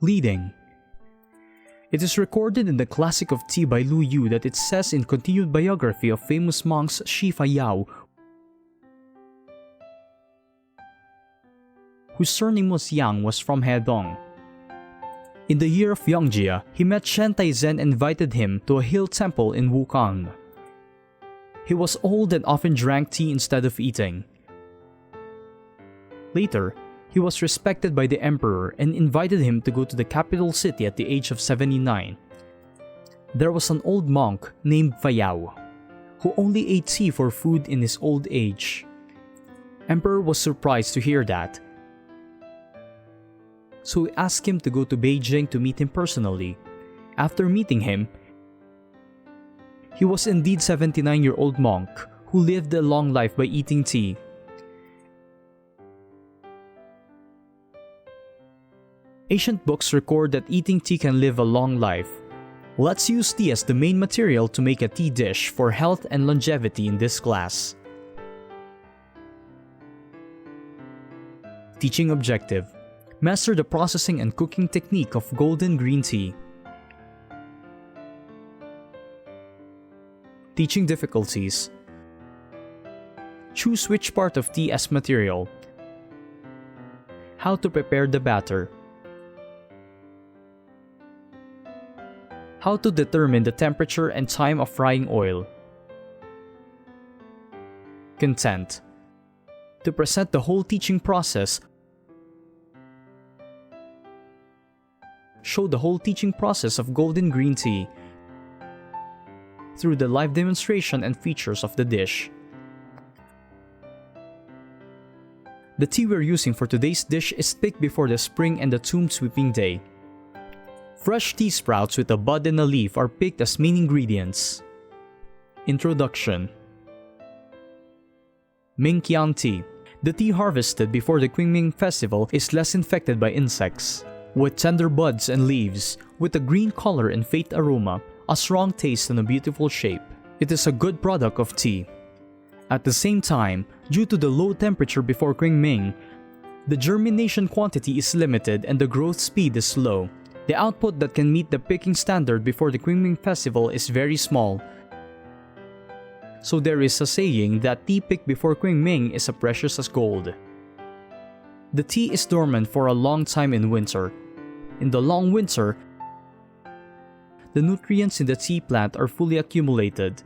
Leading. It is recorded in the Classic of Tea by Lu Yu that it says in continued biography of famous monks Shi Fayao, whose surname was Yang, was from Hedong. In the year of Yongjia, he met Shen Taizen and invited him to a hill temple in Wukong. He was old and often drank tea instead of eating. Later, he was respected by the emperor and invited him to go to the capital city at the age of 79. There was an old monk named Fayao, who only ate tea for food in his old age. Emperor was surprised to hear that, so he asked him to go to Beijing to meet him personally. After meeting him, he was indeed 79-year-old monk who lived a long life by eating tea. Ancient books record that eating tea can live a long life. Let's use tea as the main material to make a tea dish for health and longevity in this class. Teaching objective: master the processing and cooking technique of golden green tea. Teaching difficulties: choose which part of tea as material. How to prepare the batter. How to determine the temperature and time of frying oil. Content: to present the whole teaching process. Show the whole teaching process of golden green tea through the live demonstration and features of the dish. The tea we're using for today's dish is picked before the spring and the tomb sweeping day. Fresh tea sprouts with a bud and a leaf are picked as main ingredients. Introduction. Mingqiang tea. The tea harvested before the Qingming festival is less infected by insects. With tender buds and leaves, with a green color and faint aroma, a strong taste and a beautiful shape. It is a good product of tea. At the same time, due to the low temperature before Qingming, the germination quantity is limited and the growth speed is slow. The output that can meet the picking standard before the Qingming festival is very small. So there is a saying that tea picked before Qingming is as precious as gold. The tea is dormant for a long time in winter. In the long winter, the nutrients in the tea plant are fully accumulated.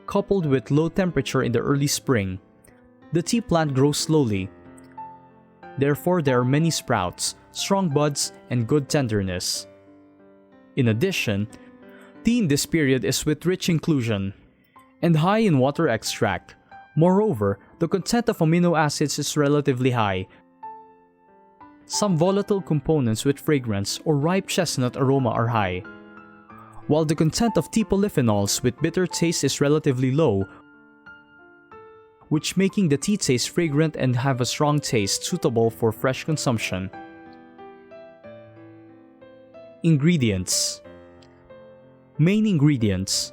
Coupled with low temperature in the early spring, the tea plant grows slowly. Therefore, there are many sprouts, strong buds, and good tenderness. In addition, tea in this period is with rich inclusion and high in water extract. Moreover, the content of amino acids is relatively high. Some volatile components with fragrance or ripe chestnut aroma are high, while the content of tea polyphenols with bitter taste is relatively low, which making the tea taste fragrant and have a strong taste suitable for fresh consumption. Ingredients. Main ingredients: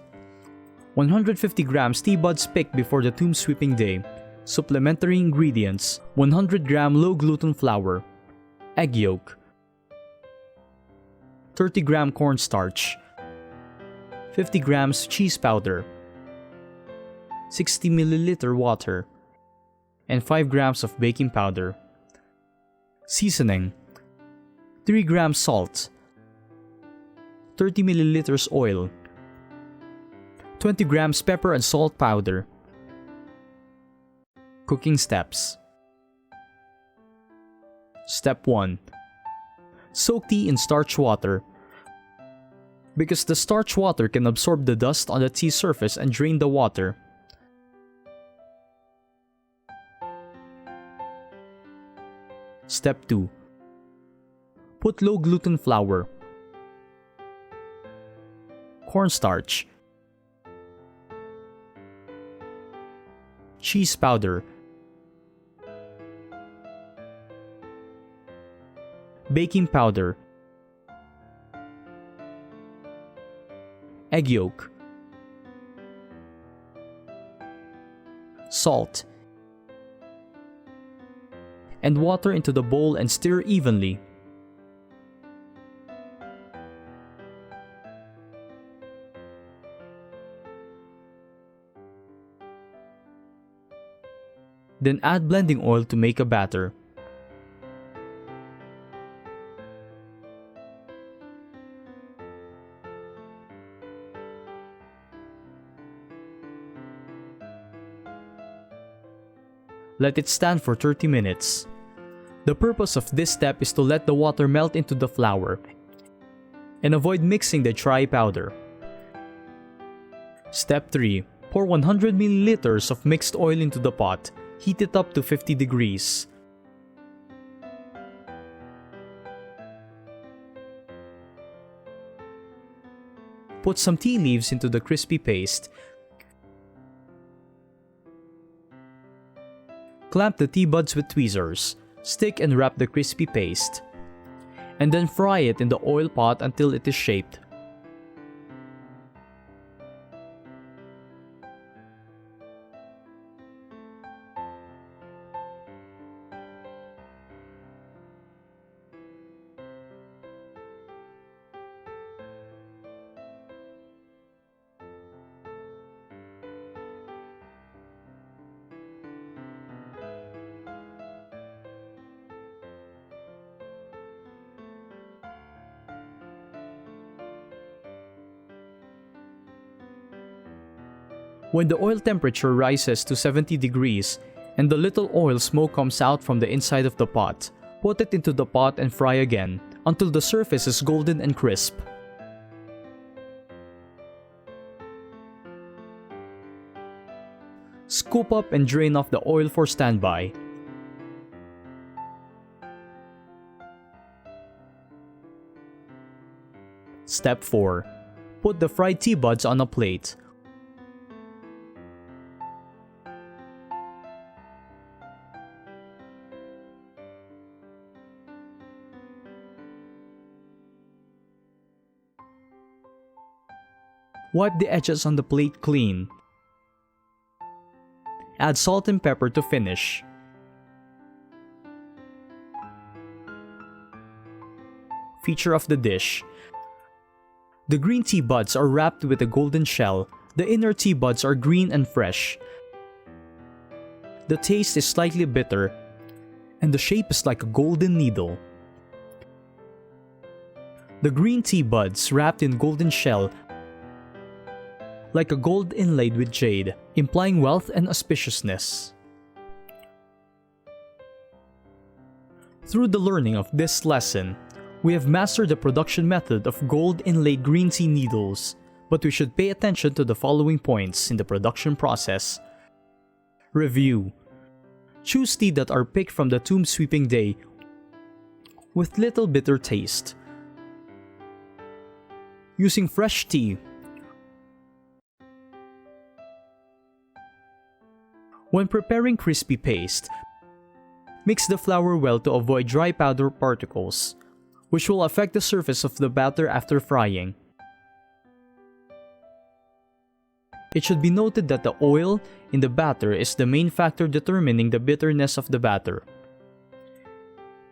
150 grams tea buds picked before the tomb sweeping day. Supplementary ingredients: 100 gram low gluten flour, egg yolk, 30 gram cornstarch, 50 grams cheese powder, 60 ml water, and 5 grams of baking powder. Seasoning: 3 grams salt, 30 ml oil, 20 grams pepper and salt powder. Cooking steps. Step 1. Soak tea in starch water. Because the starch water can absorb the dust on the tea surface and drain the water. Step 2. Put low gluten flour, cornstarch, cheese powder, baking powder, egg yolk, salt, and water into the bowl and stir evenly. Then add blending oil to make a batter. Let it stand for 30 minutes. The purpose of this step is to let the water melt into the flour and avoid mixing the dry powder. Step 3. Pour 100 ml of mixed oil into the pot. Heat it up to 50 degrees. Put some tea leaves into the crispy paste. Clamp the tea buds with tweezers. Stick and wrap the crispy paste. And then fry it in the oil pot until it is shaped. When the oil temperature rises to 70 degrees and the little oil smoke comes out from the inside of the pot, put it into the pot and fry again until the surface is golden and crisp. Scoop up and drain off the oil for standby. Step 4. Put the fried tea buds on a plate. Wipe the edges on the plate clean. Add salt and pepper to finish. Feature of the dish. The green tea buds are wrapped with a golden shell. The inner tea buds are green and fresh. The taste is slightly bitter, and the shape is like a golden needle. The green tea buds wrapped in golden shell like a gold inlaid with jade, implying wealth and auspiciousness. Through the learning of this lesson, we have mastered the production method of gold inlaid green tea needles, but we should pay attention to the following points in the production process. Review. Choose tea that are picked from the tomb sweeping day with little bitter taste. Using fresh tea. When preparing crispy paste, mix the flour well to avoid dry powder particles, which will affect the surface of the batter after frying. It should be noted that the oil in the batter is the main factor determining the bitterness of the batter.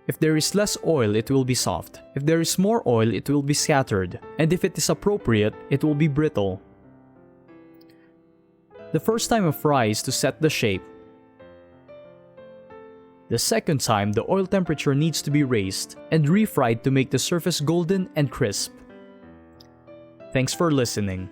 If there is less oil, it will be soft. If there is more oil, it will be scattered. And if it is appropriate, it will be brittle. The first time of fry is to set the shape. The second time, the oil temperature needs to be raised and refried to make the surface golden and crisp. Thanks for listening.